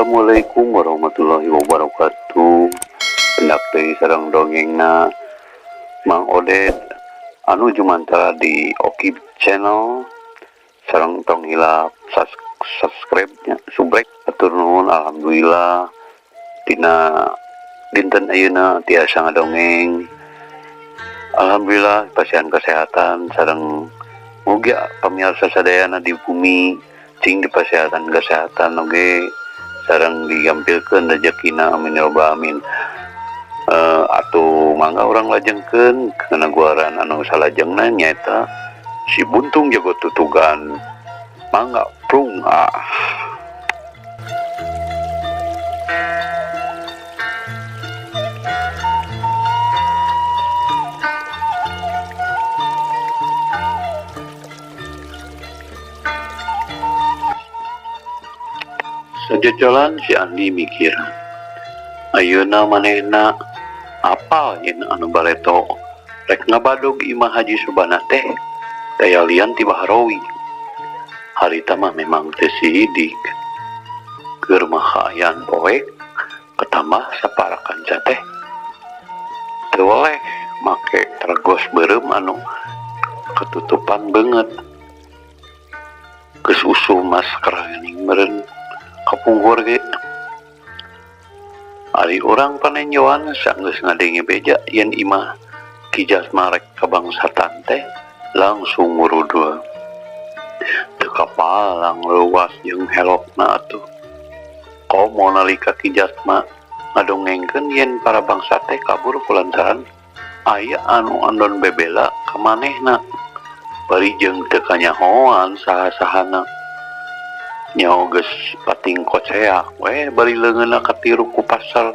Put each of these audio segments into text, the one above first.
Assalamualaikum warahmatullahi wabarakatuh. Hendak deui sareng dongengna Mang Oded anu jumantara di Oki channel sareng tong hilap subscribe nya subrek atur nuhun. Alhamdulillah tina dinten ayeuna tiasa ngadongeng. Alhamdulillah pasien kesehatan sareng mugia pamirsa sadayana di bumi cing di kesehatan oge sareng digampilkeun rezekina amin ya rabbal alamin. Atuh mangga urang lajengkeun kana guaran anu salajengna nyaeta si buntung jago tutugan. Mangga prung Sajajalan si Andi mikir, ayeuna manehna apal yen anu bareto rek ngabadog imah Haji Subana teh daya lian ti Baharawi. Harita mah memang teu sidik. Keur mah kaayaan poek ketambah saparakan teh teu oleh make tergos beureum anu ketutupan beungeut. Geus usuh mas karaning meureun kapungkur ge. Ari urang panenjoan sanggeus ngadenge beja yen imah Ki Jasma rek kabangsatan teh langsung ngurudul. Teu kapalang leuwas jeung helokna atuh. Komo nalika Ki Jasma ngadongengkeun yen para bangsa teh kabur kulantaran aya anu andon bebela ka manehna. Bari jeung teu kanyahoan saha-sahana. Nyaho geus pating koceak we bari leungeunna katiru ku pasar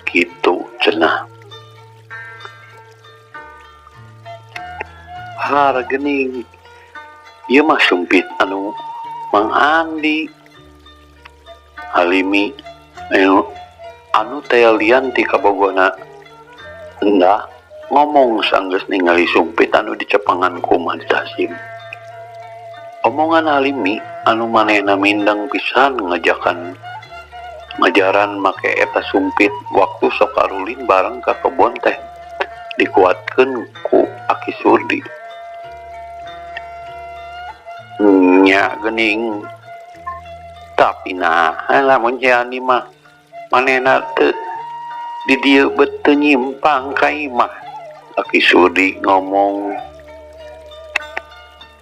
kitu cenah. Hargeuning ieu mah sumpit anu Mang Andi Halimi anu taya lian ti kabogona endah ngomong sanggeus ningali sumpit anu dicepengan ku Madi Tasim. Omongan Halimi anu manehna mindeng pisan ngajaran make eta sumpit waktu sok karulin bareng ka kebon teh dikuatkeun ku Aki Surdi. Nya geuning tapi lamun jani mah manehna teu di dieu beut teu nyimpang ka imah. Aki Surdi ngomong,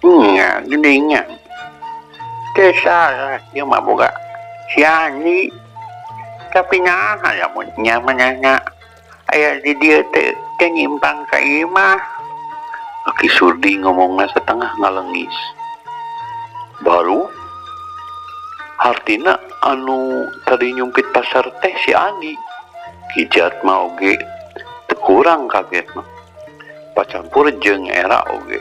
nya geuning teu salah ieu mah boga si Andi. Tapi naha lamun nya manehna aya di dieu teu nyimpang ka imah. Aki Surdi ngomongna setengah ngalengis. Baru hartina anu tadi nyumpit pasar teh si Andi. Ki Jasma oge teu kurang kagetna. Pacampur jeung era oge.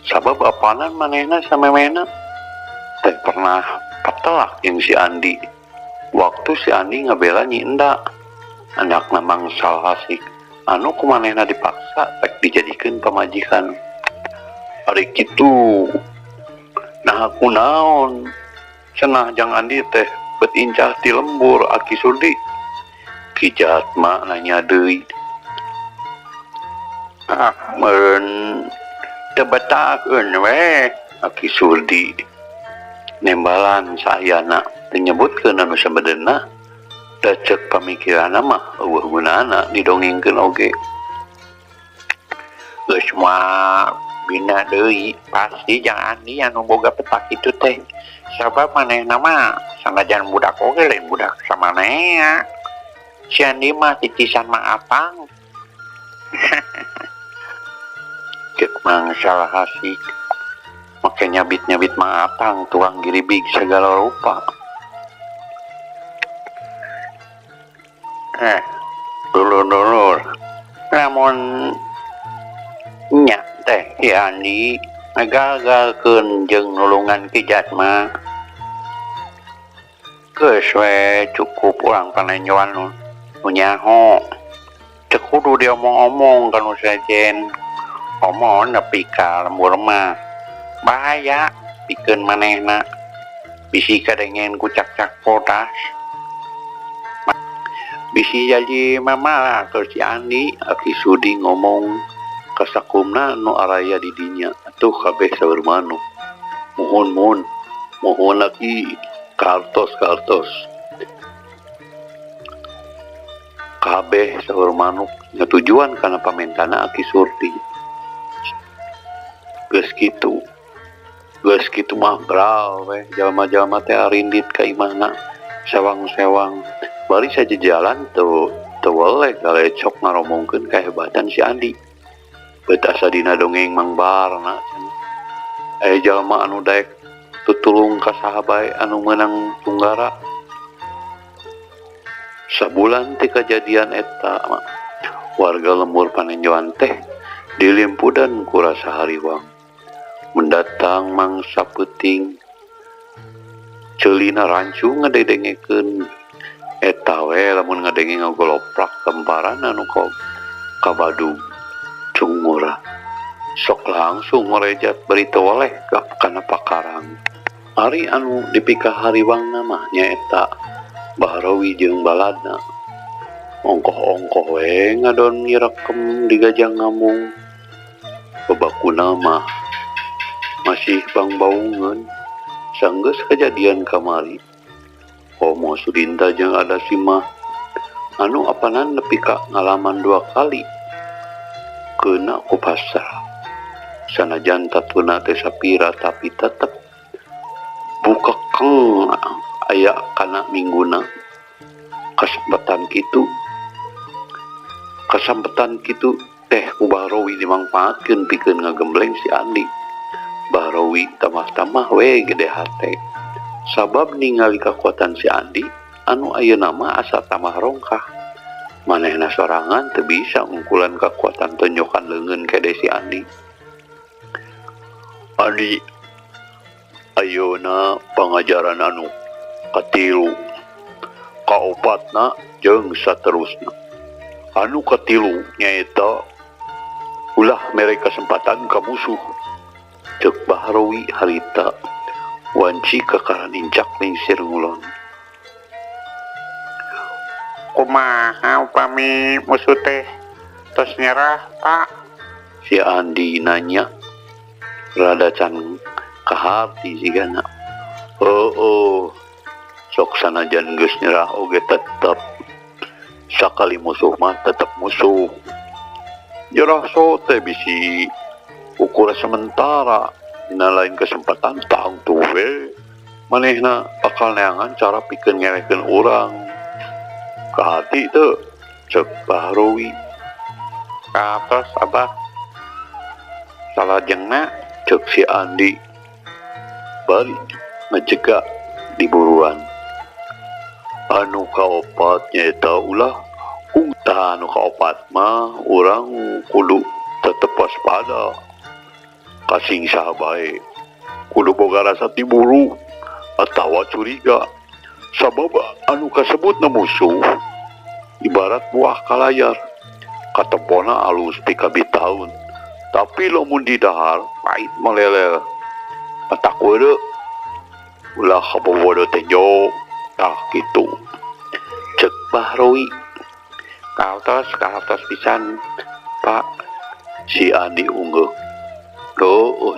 Sabab apanan manehna samemehna teh pernah patelak jeung si Andi. Waktu si Andi ngabela Nyi Enda, anakna Mangsal Hasik anu kumanehna dipaksa rek dijadikeun pamajikan. Ari kitu nah kunaon cenah jang Andi teh beut incah ti lembur Aki Surdi. Ki Jasma nanya deui, meureun teu betakeun we. Aki Surdi nembalan sayana teu nyebutkeun anu sabenerna. Da ceuk pamikiranna mah eueuh gunana didongengkeun oge. Geus moal bina deui pasti jang Andi anu boga petak kitu teh. Sabab manehna mah sanajan budak oge lain budak samanea. Si Andi mah titisan Mang Apang. Ceuk Mangsal Hasik make nyabit-nyabit Mang Apang tukang giribig segala rupa. Dulur-dulur, lamun nya teh si Andi ngagalgalkeun jeung nulungan Ki Jasma, geus we cukup urang panenjoan nu nyaho. Teu kudu diomong-omong kanu sajen. Omong nepi ka lembur mah bahaya pikeun manehna. Bisi kadengen ku cak-cak podas Bisi jadi mama terus si Andi aki sudi ngomong kasakumna nu araya di dinya atuh kabeh saur manuk mohon lagi kartos kabeh saur manuk tujuan karena pamentana aki surti geus kitu mah brau weh jalma-jalma teh arindit ka imahna sewang-sewang bari saja jalan tuh weleh galecok ngaromongkeun kahebatan si Andi beut asa dina dongeng Mang Barna jalma anu daek tutulung ka saha bae anu meunang tunggara sabulan ti kajadian eta warga lembur panenjoan teh dilimpudan ku rasa hariwang mendatang mangsa peuting ceulina rancu ngadedengekeun eta we lamun ngadenge ngagoloprak kemparan anu ka Badung cungura sok langsung merejat berita oleh kana pakarang ari anu dipikah hariwang namanya eta Bahrawi jeung baladna ongkoh-ongkoh we ngadon ngirekem di Gajah Ngambung babakuna mah masih bangbaungeun sanggeus kejadian kamari Komo Sudinta jeung ada simah anu apanan nepi ka ngalaman 2 kali keuna ku pasar sanajan tatuna teh sapira tapi tetep buka keng aya kana mingguna kasempatan kitu teh ku Bahrawi dimangpaatkeun pikeun ngagembleng si Andi. Bahrawi tamah-tamah we gede hate sabab ningali kekuatan si Andi anu ayeuna mah asa tamah rongkah manehna sorangan teu bisa ngungkulan kekuatan tonjokan leungeun kede si Andi ayeuna pangajaran anu katilu kaopatna jeung saterusna anu katilu nyaeta ulah mere kesempatan ka musuh cek Bahrawi harita wanci kakaran injak lingsir ngulon kumaha upami musuh teh tos nyerah tak si Andi nanya rada can kahati sigana sok sanajan geus nyerah oge tetep sakali musuh mah tetep musuh nyerah teh bisi ukuran sementara dina lain kesempatan tang tuh we manehna bakal neangan cara pikeun ngelehkeun urang ka hati teu cek Bahrawi ka atas abah salajengna cek si Andi bari ngecegak diburuan anu kaopat nyaeta ulah ungtah anu kaopat mah urang kudu tetep waspada kasing sahabae kudu boga rasa tiburu atawa curiga sabab anu kasebutna musuh ibarat buah kalayar katempona alus ti kabitaun tapi lamun di dahar pait meleleh patak weureu ulah kabobodo teh jo tah kitu cek Bahrawi kaotos pisan Pak si Andi unggeuh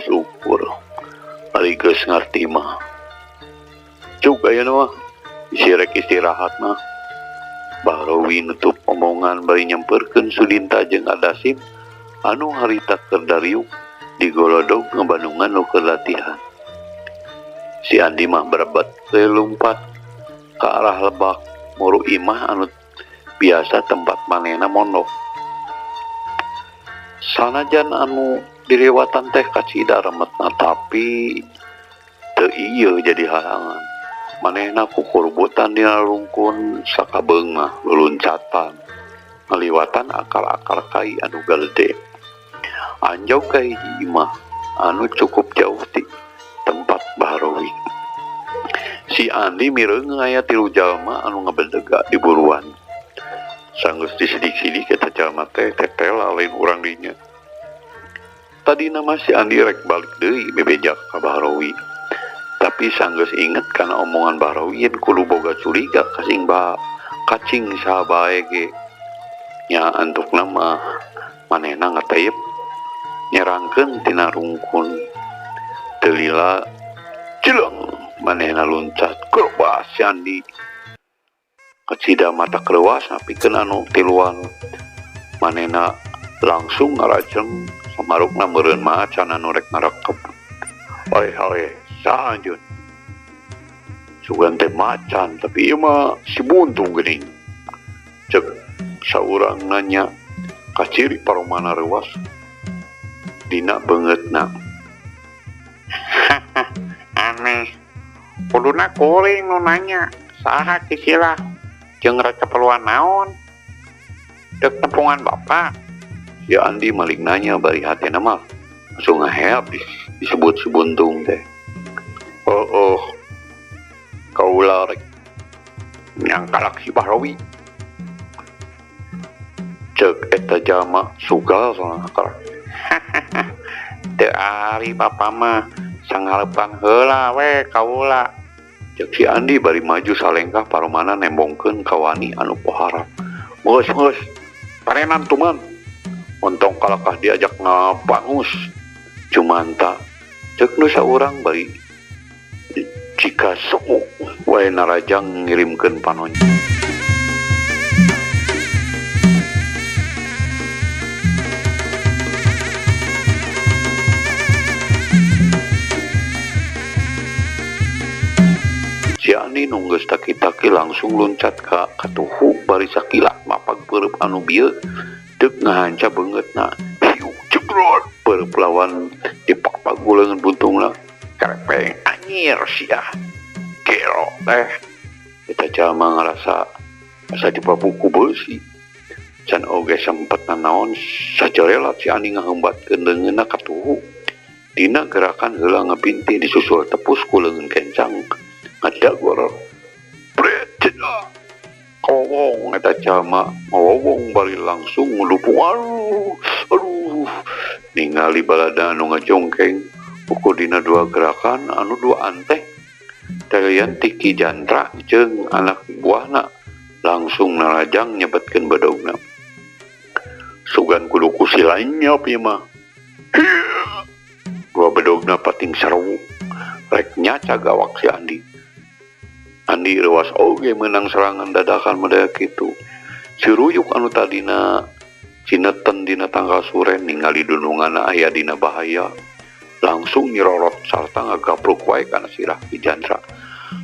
syukur ari geus ngarti mah cuk ayeuna mah isirek istirahat mah Bahrawi nutup omongan bari nyamperkeun Sudinta jeung Adasim anu harita keur dariuk di golodog ngabandungan nu keur latihan si Andi mah berebet lompat ke arah lebak muru imah anu biasa tempat manehna mondok sanajan anu dilewatan teh kacida remetna tapi teu ieu jadi halangan manehna kukurbutan dina rungkun sakabeung mah luluncatan ngaliwatan akar-akar kai anu gede anjau ka hiji imah anu cukup jauh ti tempat Bahrawi si Andi mireung aya 3 jalma anu ngabedega di buruan sanggeus disidik-sidik eta jalma teh tetel lain urang dinya tadi nama si Andi rek balik deui bebejak ka Bahrawi tapi sanggeus inget karena omongan Bahrawi yen kudu boga curiga kacing sahabae ge nya antuk nama manehna ngatayep nyerangkeun tina rungkun teu lila jeleng manehna loncat kerbas si Andi kacida mata kerewas napikeun anu tiluan manehna langsung ngarajeng samarukna meureun macan anu rek ngarekep hae saanjeun sugan teh macan tapi ieu mah si buntung geuning cek saurang nanya kaciri paromana reuas dina beungeutna aneh kuduna kuring nu nanya saha cicilah jeung rek keperluan naon dek tempungan bapak si Andi malik nanya bari hatena mah langsung ngaheap disebut si buntung teh kaula rek nyangkalak si Bahrawi cek eta jama sugal soalna kalak teu ari bapak mah sangalepan heula we kaula cek si Andi bari maju salengkah paromana nembongkeun ka wani anu poharap geus parenan tuman ontong kalakah diajak ngabangus cuman tak cek nu saurang bari jika sok wae narajang ngirimkeun panon si Andi nunggeus taki-taki langsung loncat ka katuhu bari sakila mapag peureub anu bieu deuk ngahanca beungeutna hiu jebrot peureub lawan dipapaguleungan buntungna karepeng anyir sia gelo teh eta jalma ngarasa asa dipabuku beusi can oge sempetna naon sajarelat si Andi ngaheumbatkeun leungeunna katuhu dina gerakan heula ngabinti disusul tepus ku leungeun kencang ngadagor pretena kowong eta jalma ngowong bari langsung ngulupung aduh ningali balada anu ngajongkeng ukur dina dua gerakan anu dua anteh talian Tiki Jandra jeung anak buahna langsung narajang nyebetkeun badogna sugan kudu kusi lainnya pieu mah dua badogna pating sarewu rek nyaca gawak si Andi rewas oge menang serangan dadakan medaya kitu si Ruyuk anu tadina cineten dina tanggal suren ningali dununganna aya dina bahaya langsung nyirorot sarta ngagabruk wae kana sirah Ki Jandra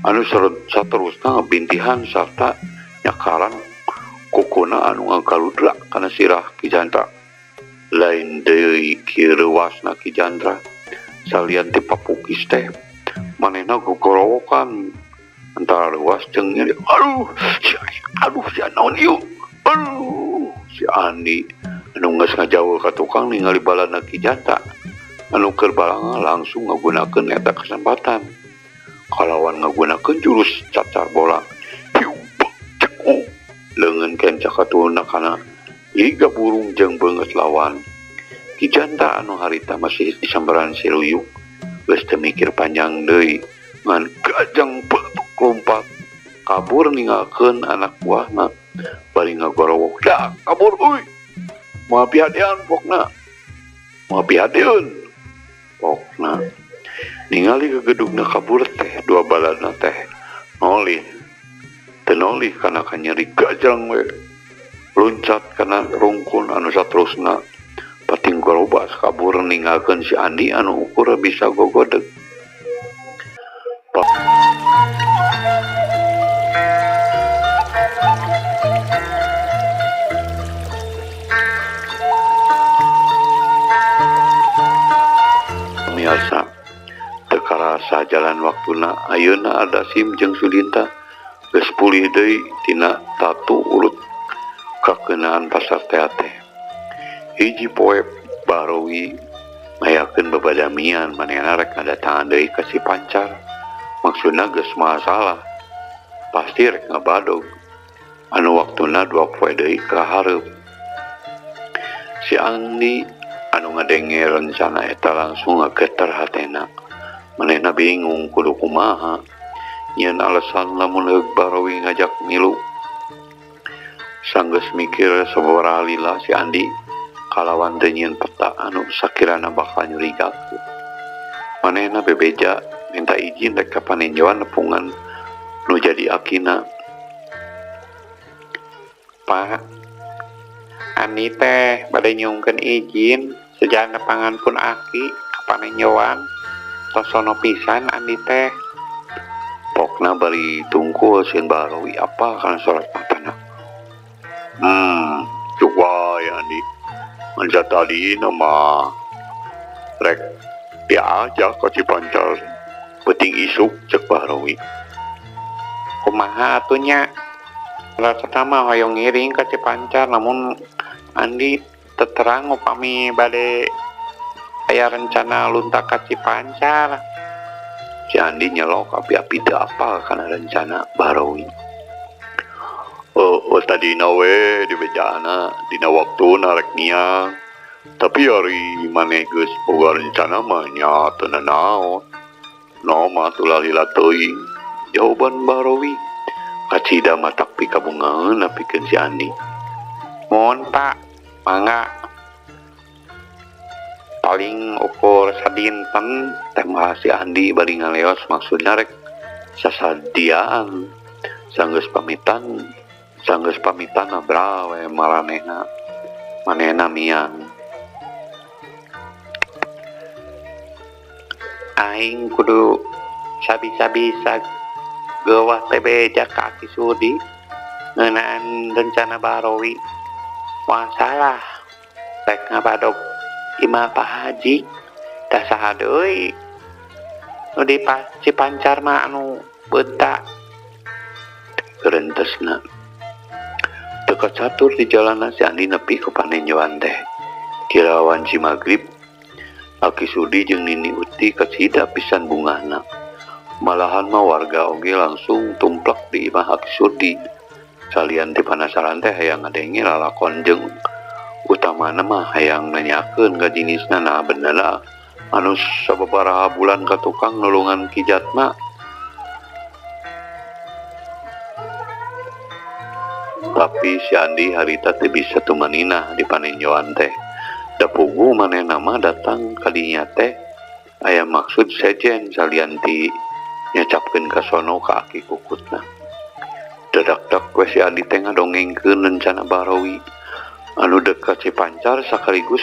anu saterusna ngabintihan sarta nyakaran kukuna anu ngagaludra kana sirah Ki Jandra lain deui kieu reuasna Ki Jandra salian ti papukis teh manehna gogorowokan antara reuas jeung nyeri aduh si naon ieu si Andi anu geus ngajaul ka tukang ningali balana Ki Jandra anu keur balanga langsung ngagunakeun eta kesempatan kalawan ngagunakeun jurus cacar bola leungeun kencak katuhna kana liga burung jeung beungeut lawan Ki Jandra anu harita masih disambaran si Ruyuk geus teu mikir panjang deui ngan gajang peletuk lompat kabur ninggalkeun anak buahna bari ngagorowok dah kabur euy moal pihadean pokna moal pihadeun pokna ningali ke gedungna kabur teh dua balana teh nolih tenolih kana kanyeri gajang we loncat kana rungkun anu saterusna pating gorobas kabur ninggalkeun si Andi anu ukur bisa gogodeg biasa teu karasa jalan waktuna ayeuna ada Sim jeung Sudinta geus pulih deui tina tatu urut kakeunaan pasar teh hiji poe Bahrawi ngayakeun babadamian manehna rek ngadatangan deui ka si Pancar maksudna geus masalah pasti rek ngabadog anu waktuna 2 poe deui ka hareup si Andi anu ngadenge rencana eta langsung ngageter hatena manehna bingung kudu kumaha nyeun alasan lamun Bahrawi ngajak milu Sanggeus mikir sababaraha lila si Andi kalawan teu nyieun peta anu sakirana bakal nyurigakeun. Manehna bebeja minta izin rek ka paninjauan nepungan nu jadi akina. Pak, Andi teh bade nyungkeun izin sejana pangan pun aki ka paninjauan. Tosono pisan Andi teh. Pokna bari tungkul sieun Barawi apa kana sorat matana. Cuk wae Andi. Manja tadi nama rek dia aja ka Cipancar penting isuk cek Barawi. Kumaha atunya? Rasana mah hoyong ngiring ka Cipancar, namun Andi terang upami bade aya rencana luntak ka Cipancar. Si Andi nyelok api-api teu apa kana rencana Barawi. Tadina we di bejana dina waktuna rek niang. Tapi hari maneh geus boga rencana mah nya teu nanaon. No mah tulalila teuing. Jawaban Barawi. Kacida matak pikabungaheun napikeun si Andi. Mohon Pak, mangga. Paling ukur sadinten tema si Andi bari ngaleos maksudna rek sasadiaan. Sanggeus pamitan abrawe manehna miang. Aing kudu sabisa geuwah teh beja ka Aki Sudi ngeunaan rencana Barawi. Masalah rek ngabadog imah Pak Haji tah saha deui nu di Cipancar mah anu beunta Gerentesna dekat catur di jalanan si Andi nepi ke paninjauan teh. Kirawan si Magrib Aki Sudi jeung Nini Uti kacida pisan bungahna. Malahan mah warga oge langsung tumplek di imah Aki Sudi. Salian ti panasaran teh hayang ngadenge lalakon jeung utamana mah hayang nanyakeun ka jenisna nah benerna anu sababaraha bulan ka tukang nulungan Ki Jatma. Tapi si Andi harita teh bisa tumanina di paninjauan teh. Da pugu manehna mah datang ka dinya teh aya maksud sejen salian ti nyacapkeun ka sono ka Aki Kukutna. Dadak-dak we si Andi teh ngadongengkeun rencana Barawi anu dekat Cipancar sakaligus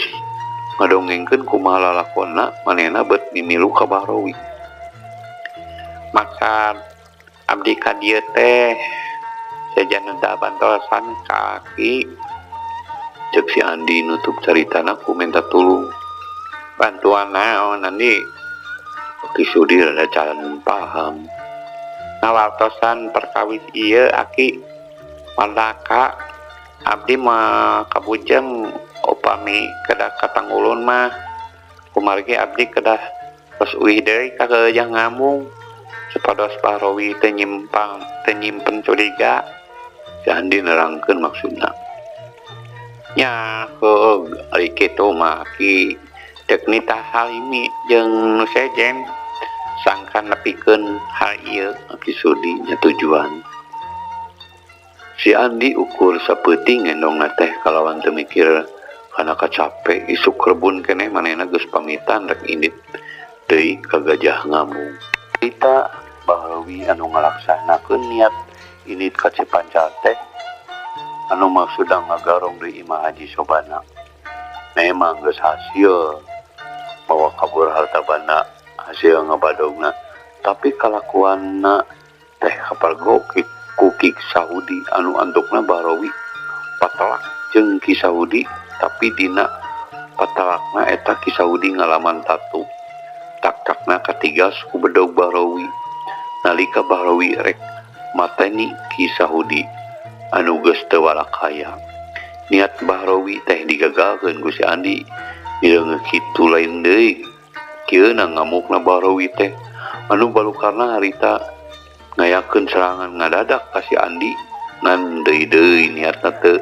ngadongengkeun kumaha lalakonna manehna beut mimilu ka Barawi. Maksud abdi ka dieu teh sejan da bantosan ka Aki. Cek si Andi nutup caritana ku minta tulung. Bantuan naon Andi? Aki Sudi rada can paham. Ngawartosan perkawis ieu Aki mardaka abdi mah kabujeng upami kedah katanggulun mah kumargi abdi kedah tos uih deui ka keujang ngamung supados Barawi teu nyimpen curiga. Si Andi nerangkeun maksudna. Nya heug ari kitu mah Ki deuk nitah Halimi jeung nu sejen sangkan nepikeun hal ieu. Aki Sudi nya tujuan. Si Andi ukur sapeuting ngendongna teh kalawan teu mikir kana kacape isuk rebun keneh manehna geus pamitan rek indit deui ka Gajah Ngamung. Kita Barawi anu ngalaksanakeun niat indit ka Cipancar teh anu maksudna ngagarong deui imah Haji Sobana. Memang geus hasil bawa kabur harta banda hasil ngabadogna, tapi kalakuanna teh kapargo ku Ki Saudi anu antukna Barawi patelak jeung Ki Saudi, tapi dina patelakna eta Ki Saudi ngalaman tatu tak-takna katigas ku bedog Barawi nalika Barawi rek mateni Ki Saudi anu geus teu walakaya. Niat Barawi teh digagalkeun ku si Andi dileungeuh kitu lain deui. Kieuna ngamukna Barawi teh anu balukarna harita ngayakeun serangan ngadadak ka si Andi ngan deui-deui niatna teu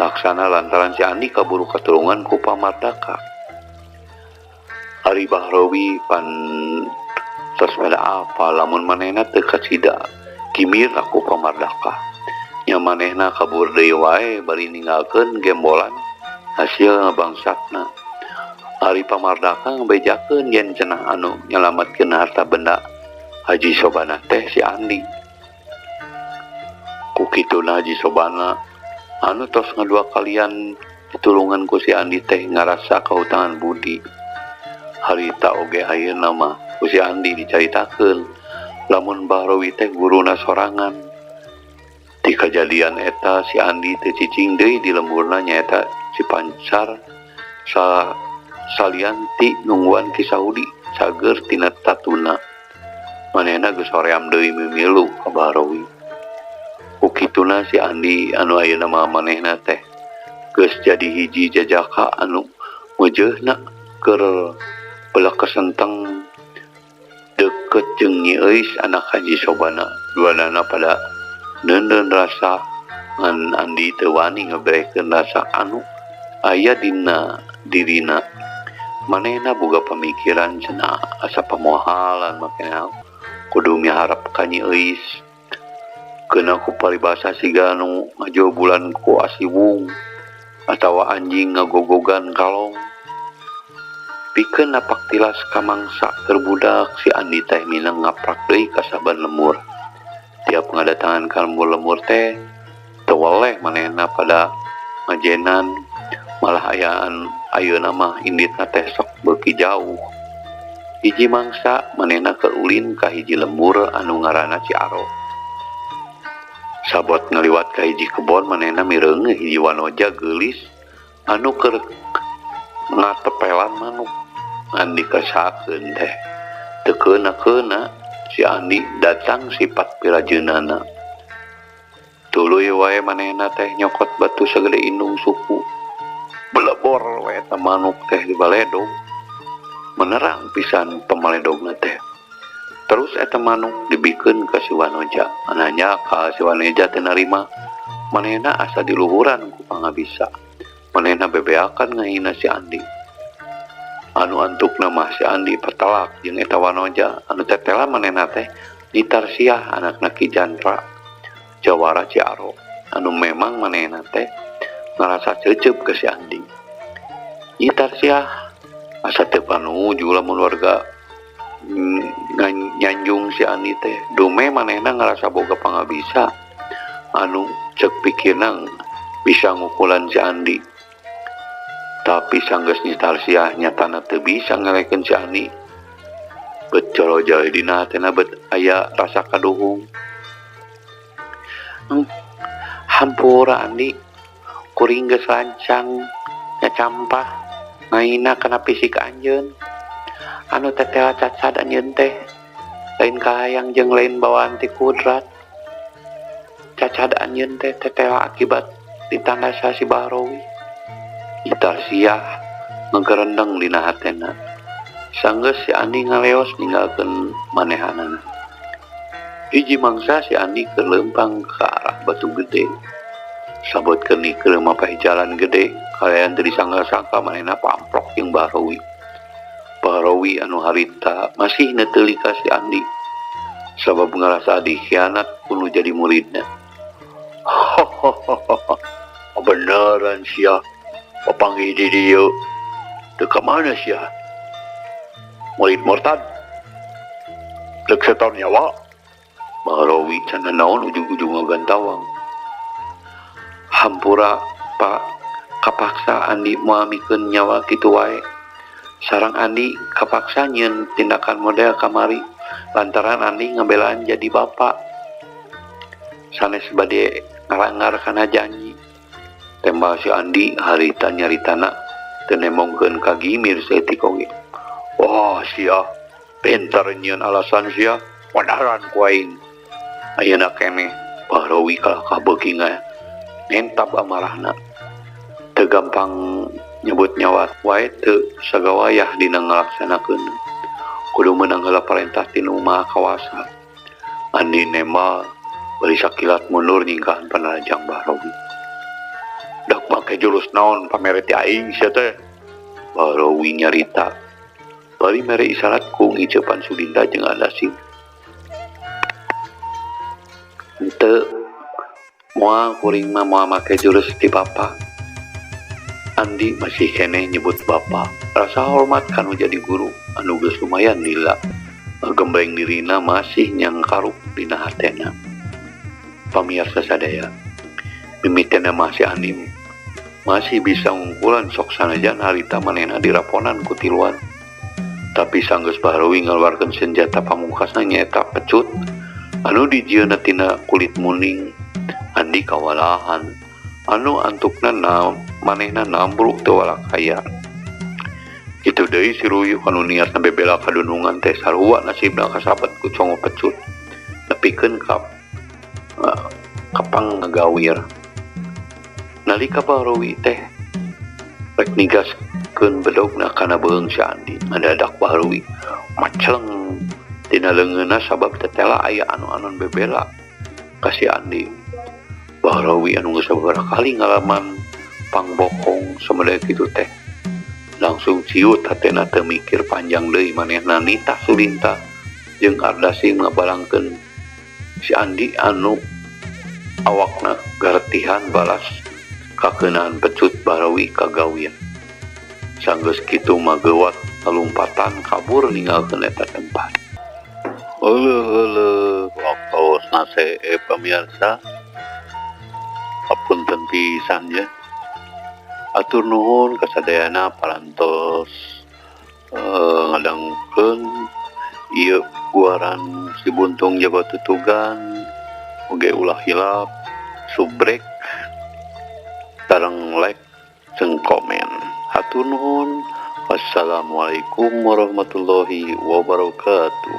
laksana lantaran si Andi kaburu katulungan ku pamardaka. Ari Barawi pan tos beda apa lamun manehna teu kacida kimir ku pamardaka. nya manehna kabur deui wae bari ninggalkeun gembolan hasil ngabangsatna. Ari pamardaka ngabejakeun yen cenah anu nyelametkeun harta benda Haji Sobana teh si Andi. Kukituna Haji Sobana anu tos ngadua kalian ditulungan ku si Andi teh ngarasa kautangan budi. Harita oge ayeuna mah ku si Andi dicaritakeun lamun Bahrowi teh guruna sorangan. Di kejadian eta si Andi teh cicing deui di lemburna nyaeta si Pancar salianti nungguan ki Saudi cager tina tatuna. Manehna geus hoream deui mimilu ka Bahrowi. Ukituna si Andi anu ayeuna mah manehna teh geus jadi hiji jajaka anu meujeuna keur belah kesenteng deket jeung Nyi Euis anak Haji Sobana. Duanana pada neundeun rasa ngan Andi teu wani ngaberekeun rasa anu aya dina dirina. Manehna boga pamikiran cenah asa pamohalan makanya kudu miharep ka Nyi Euis. Keuna ku paribasa siga anu ngajobulan ku asiwung atawa anjing ngagogogan kalong. Pikeun napak tilas ka mangsa keur budak si Andi teh minang ngaprak deui ka saban lemur. Tiap ngadatangan ka lemur teh teu weleh manehna pada ngajenan, malah ayaan ayeuna mah inditna teh sok beuki jauh. Hiji mangsa manehna keur ulin ka hiji lembur anu ngaranna Ciaro. Sabot ngaliwat ka hiji kebon manehna mireungeuh hiji wanoja geulis anu keur ngatepelan manuk. Andi kesakeun teh teu keuna-keuna si Andi datang sifat pirajeunana. Tuluy wae manehna teh nyokot batu sagede indung suku. Belebor wae eta manuk teh di baledog. Menerang pisan pamaledogna teh. Terus eta manuk dibikeun ka si wanoja. Ananya ka si wanoja teh narima. Manehna asa diluhuran ku pangabisa. Manehna bebeakan ngahina si Andi. Anu antukna mah si Andi patalak jeung eta wanoja. Anu tetela manehna teh Nyi Tarsiah anakna Ki Jantra Jawara Ciaro. Anu memang manehna teh ngarasa ceuceup ke si Andi. Nyi Tarsiah asa teu panuju lamun warga nyanjung si Andi teh. Dume manehna ngarasa boga pangabisa anu cek pikirna bisa ngukulan si Andi. Tapi sanggeus Nyi Tarsiah nyatana teu bisa ngalekeun si Andi. Bet colojoy dina hatena bet aya rasa kaduhung. Hampura Andi, kuring geus lancang nya campah ngaina kana pisik anjeun. Anu tetela cacad anjeun teh lain kahayang jeung lain bawaan ti kudrat. Cacad anjeun teh tetela akibat ditanda si Bahrowi. Nyi Tarsiah ngegerendeng dina hatena. Sanggeus si Andi ngaleos ninggalkeun manehanana. Hiji mangsa si Andi keur leumpang ka arah batu gede. Sabot keur nikeun mapah jalan gede, kalian teu disangka-sangka manehna pamprok jeung Bahrowi. Bahrowi anu harita masih neteuli ka si Andi. Sabab ngarasa dikhianat kudu jadi muridna. Beneran sia. Papanggih di dieu. Teu ka mana sia? Murid murtad. Leuk setor nyawa. Bahrowi can naon ujung-ujung ngagantawang. Hampura Pak kapaksa Andi moamikeun nyawa kitu wae. Sareng Andi kapaksa nyieun tindakan model kamari lantaran Andi ngabelaan jadi bapak. Sanes bade ngalangar kana janji. Tembal si Andi harita nyaritana teu nemongkeun ka gimir saeutik oge. Wah sia pinter nyieun alasan sia wadaran ku aing. Ayeuna keneh Bahrowi kalah kabeuki nentab amarahna. Teu gampang nyebut nyawa wae teu sagawayah dina ngalaksanakeun. Kudu meunang heula parentah ti Nu Maha Kawasa. Andi nembal bari sakilat mundur nyingkahan panarajang Bahrowi. Dak make jurus naon pamere ti aing sia teh? Bahrowi nyarita. Bari mere isyarat ku ngiceupan Sudinda jeung Andasin. Henteu Moal kuring mah moal make jurus ti Bapa. Andi masih keneh nyebut Bapa. Rasa hormat kanu jadi guru anu geus lumayan lila. Gembreng dirina masih nyangkaruk dina hatena. Pamirsa sadaya, mimitena masih Andi masih bisa ngungkulan sok sanajan harita manehna diraponan ku tiluan. Tapi sanggeus Bahrawi ngaluarkeun senjata pamungkasna nyaeta pecut anu dijieunna tina kulit muning. Andi kawalahan anu antukna manehna nambruk teu walakaya. Kitu deui si Ruyuk anu niatna bebela kadunungan teh sarua nasibna kasabet ku congo pecut nepikeun ka kapang ngagawir. Nalika Bahrawi teh rek nigaskeun bedogna kana beung si Andi, mendadak Bahrawi macleng tina leungeunna sabab tetela aya anu-anon bebela ka si Andi. Bahrawi anu geus sabaraha kali ngalaman pangbokong samade kitu teh langsung ciut hatena teu mikir panjang deui manehna nitah Sulinta jeung Ardasi ngabalangkeun si Andi anu awakna garetihan balas kakeunaan pecut Bahrawi kagawian. Sanggeus kitu magewat kalumpatan kabur ninggalkeun eta tempat. Heuleuk waktosna seueur pamirsa. Hapunten pisan ya. Atur nuhun kasadayana parantos ngadangkeun ieu guaran si Buntung Jabat Tutugan oge ulah hilap subrek sareng like jeung komen. Hatur nuhun. Wassalamualaikum warahmatullahi wabarakatuh.